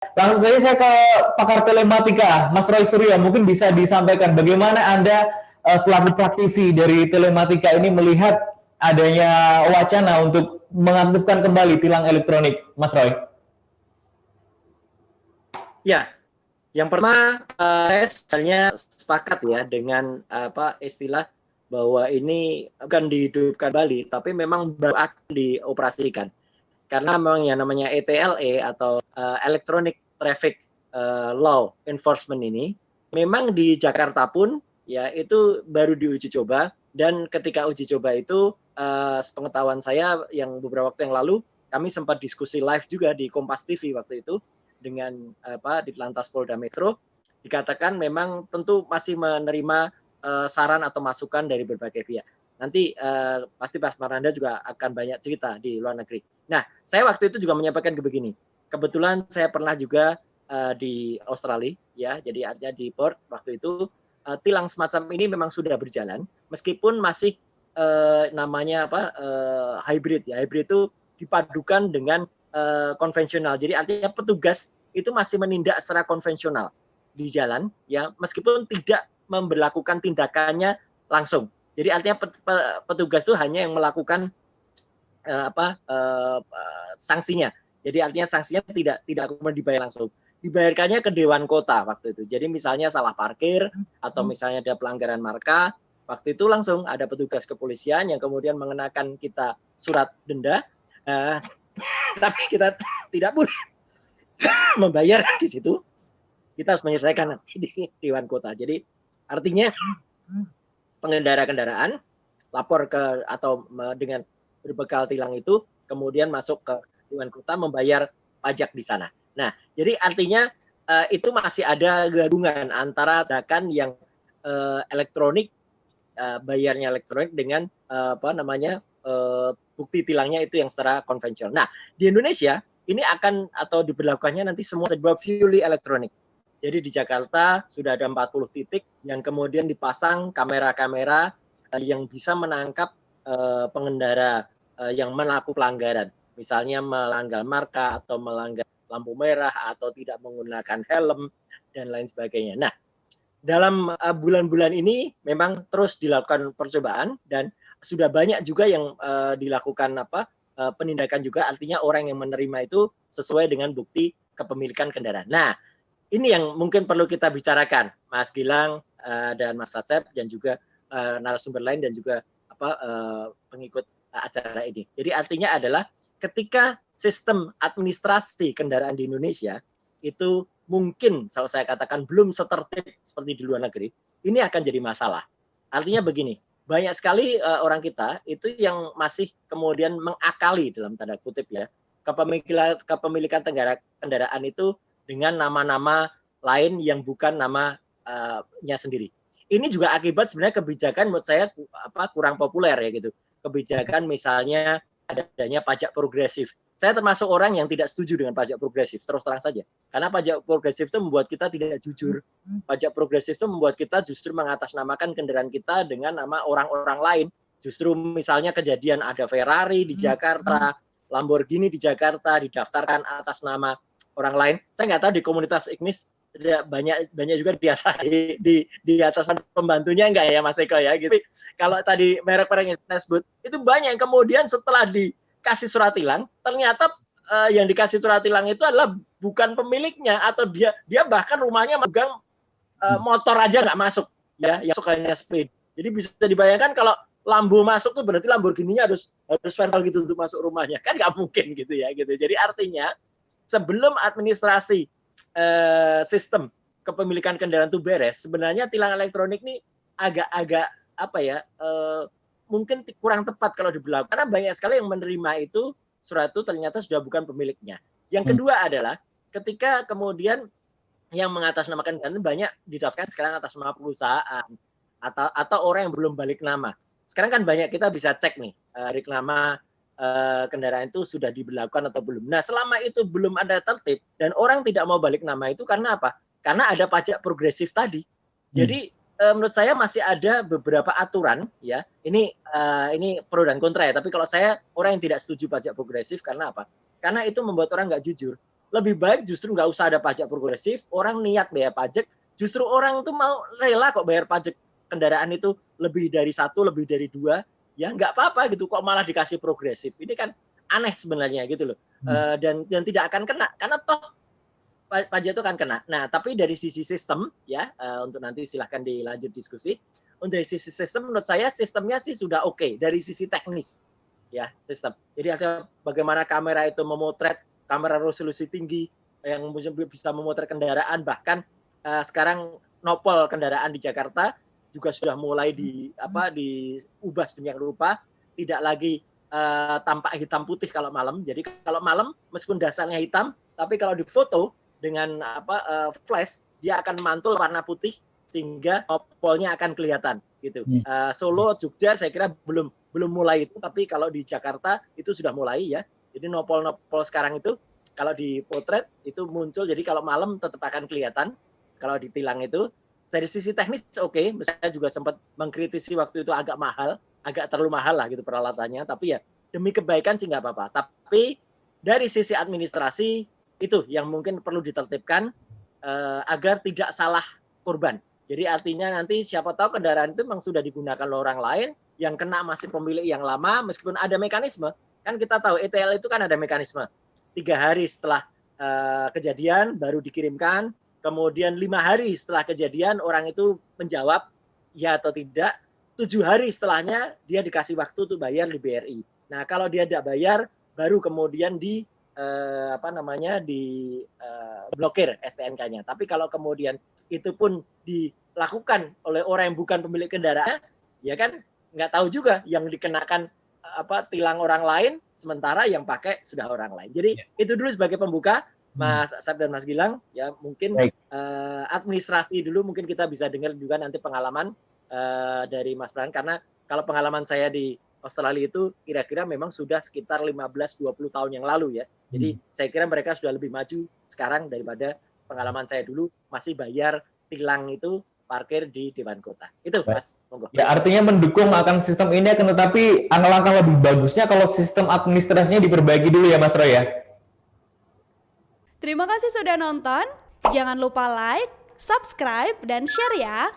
Langsung saja saya ke pakar telematika, Mas Roy Suryo. Mungkin bisa disampaikan bagaimana Anda selaku praktisi dari telematika ini melihat adanya wacana untuk mengaktifkan kembali tilang elektronik, Mas Roy. Ya, yang pertama saya sebenarnya sepakat ya dengan istilah bahwa ini bukan dihidupkan kembali, tapi memang baru akan dioperasikan. Karena memang yang namanya ETLE atau Electronic Traffic Law Enforcement ini, memang di Jakarta pun ya itu baru diuji coba, dan ketika uji coba itu sepengetahuan saya yang beberapa waktu yang lalu kami sempat diskusi live juga di Kompas TV waktu itu dengan Ditlantas Polda Metro, dikatakan memang tentu masih menerima saran atau masukan dari berbagai pihak. Nanti pasti Pak Maranda juga akan banyak cerita di luar negeri. Nah, saya waktu itu juga menyampaikan begini. Kebetulan saya pernah juga di Australia, ya, jadi artinya di Perth waktu itu tilang semacam ini memang sudah berjalan, meskipun masih namanya hybrid ya. Hybrid itu dipadukan dengan konvensional. Jadi artinya petugas itu masih menindak secara konvensional di jalan, ya, meskipun tidak memberlakukan tindakannya langsung. Jadi artinya petugas itu hanya yang melakukan sanksinya. Jadi artinya sanksinya tidak kemudian dibayar langsung. Dibayarkannya ke Dewan Kota waktu itu. Jadi misalnya salah parkir atau misalnya ada pelanggaran marka, waktu itu langsung ada petugas kepolisian yang kemudian mengenakan kita surat denda, tapi kita tidak boleh membayar di situ. Kita harus menyelesaikan di Dewan Kota. Jadi artinya pengendara kendaraan lapor ke atau dengan berbekal tilang itu kemudian masuk ke Dewan Kota membayar pajak di sana. Nah, jadi artinya itu masih ada gabungan antara tindakan yang elektronik, bayarnya elektronik dengan bukti tilangnya itu yang secara konvensional. Nah, di Indonesia ini akan atau diberlakukannya nanti semua serba fully elektronik. Jadi di Jakarta sudah ada 40 titik yang kemudian dipasang kamera-kamera yang bisa menangkap pengendara yang melakukan pelanggaran. Misalnya melanggar marka atau melanggar lampu merah atau tidak menggunakan helm dan lain sebagainya. Nah, dalam bulan-bulan ini memang terus dilakukan percobaan dan sudah banyak juga yang dilakukan penindakan juga, artinya orang yang menerima itu sesuai dengan bukti kepemilikan kendaraan. Nah, ini yang mungkin perlu kita bicarakan, Mas Gilang dan Mas Asep dan juga narasumber lain dan juga pengikut acara ini. Jadi artinya adalah ketika sistem administrasi kendaraan di Indonesia itu mungkin kalau saya katakan belum setertib seperti di luar negeri, ini akan jadi masalah. Artinya begini, banyak sekali orang kita itu yang masih kemudian mengakali dalam tanda kutip ya kepemilikan kendaraan itu dengan nama-nama lain yang bukan namanya sendiri. Ini juga akibat sebenarnya kebijakan menurut saya kurang populer ya gitu. Kebijakan misalnya adanya pajak progresif. Saya termasuk orang yang tidak setuju dengan pajak progresif, terus terang saja. Karena pajak progresif itu membuat kita tidak jujur. Pajak progresif itu membuat kita justru mengatasnamakan kendaraan kita dengan nama orang-orang lain. Justru misalnya kejadian ada Ferrari di Jakarta, Lamborghini di Jakarta didaftarkan atas nama orang lain. Saya nggak tahu di komunitas Ignis banyak juga di atas pembantunya enggak ya Mas Eko ya gitu. Kalau tadi merek-merek yang saya sebut itu banyak yang kemudian setelah dikasih surat tilang ternyata yang dikasih surat tilang itu adalah bukan pemiliknya atau dia bahkan rumahnya megang motor aja nggak masuk ya, yang masuk hanya sepeda. Jadi bisa dibayangkan kalau Lambo masuk tuh berarti Lamborghini-nya harus verbal gitu untuk masuk rumahnya, kan nggak mungkin gitu ya gitu. Jadi artinya sebelum administrasi sistem kepemilikan kendaraan itu beres, sebenarnya tilang elektronik ini agak-agak mungkin kurang tepat kalau diberlakukan karena banyak sekali yang menerima itu surat itu ternyata sudah bukan pemiliknya. Yang kedua adalah ketika kemudian yang mengatasnamakan kendaraan banyak didaftarkan sekarang atas nama perusahaan atau orang yang belum balik nama. Sekarang kan banyak kita bisa cek nih reklama kendaraan itu sudah diberlakukan atau belum. Nah, selama itu belum ada tertib dan orang tidak mau balik nama itu karena apa? Karena ada pajak progresif tadi. Jadi menurut saya masih ada beberapa aturan ya. Ini pro dan kontra ya. Tapi kalau saya orang yang tidak setuju pajak progresif karena apa? Karena itu membuat orang nggak jujur. lebih baik justru nggak usah ada pajak progresif, orang niat bayar pajak, justru orang itu mau rela kok bayar pajak kendaraan itu lebih dari satu, lebih dari dua, ya nggak apa-apa gitu, kok malah dikasih progresif. Ini kan aneh sebenarnya gitu loh. Dan tidak akan kena, karena toh pajak itu kan kena. Nah, tapi dari sisi sistem ya, untuk nanti silahkan dilanjut diskusi. Untuk dari sisi sistem, menurut saya sistemnya sih sudah oke dari sisi teknis ya sistem. Jadi bagaimana kamera itu memotret, kamera resolusi tinggi yang bisa memotret kendaraan, bahkan sekarang nopol kendaraan di Jakarta juga sudah mulai diubah sedemikian rupa, tidak lagi tampak hitam putih kalau malam. Jadi kalau malam meskipun dasarnya hitam, tapi kalau difoto dengan flash, dia akan mantul warna putih sehingga nopolnya akan kelihatan gitu. Solo, Jogja saya kira belum mulai itu, tapi kalau di Jakarta itu sudah mulai ya. Jadi nopol sekarang itu kalau dipotret itu muncul, jadi kalau malam tetap akan kelihatan kalau ditilang itu. Dari sisi teknis oke, saya juga sempat mengkritisi waktu itu agak terlalu mahal lah gitu peralatannya, tapi ya demi kebaikan sih nggak apa-apa. Tapi dari sisi administrasi itu yang mungkin perlu ditertibkan agar tidak salah korban. Jadi artinya nanti siapa tahu kendaraan itu memang sudah digunakan oleh orang lain, yang kena masih pemilik yang lama, meskipun ada mekanisme. Kan kita tahu ETL itu kan ada mekanisme. 3 hari setelah kejadian baru dikirimkan, kemudian 5 hari setelah kejadian orang itu menjawab ya atau tidak, 7 hari setelahnya dia dikasih waktu untuk bayar di BRI. Nah, kalau dia tidak bayar, baru kemudian blokir STNK-nya. Tapi kalau kemudian itu pun dilakukan oleh orang yang bukan pemilik kendaraan, ya kan nggak tahu juga yang dikenakan tilang orang lain, sementara yang pakai sudah orang lain. Jadi itu dulu sebagai pembuka, Mas Asep dan Mas Gilang, ya mungkin administrasi dulu mungkin kita bisa dengar juga nanti pengalaman dari Mas Bran, karena kalau pengalaman saya di Australia itu kira-kira memang sudah sekitar 15-20 tahun yang lalu ya. Jadi saya kira mereka sudah lebih maju sekarang daripada pengalaman saya dulu masih bayar tilang itu parkir di Dewan Kota. Itu Mas, monggo. Ya, artinya mendukung akan sistem ini, akan tetapi langkah lebih bagusnya kalau sistem administrasinya diperbaiki dulu ya Mas Roy ya. Terima kasih sudah nonton. Jangan lupa like, subscribe, dan share ya.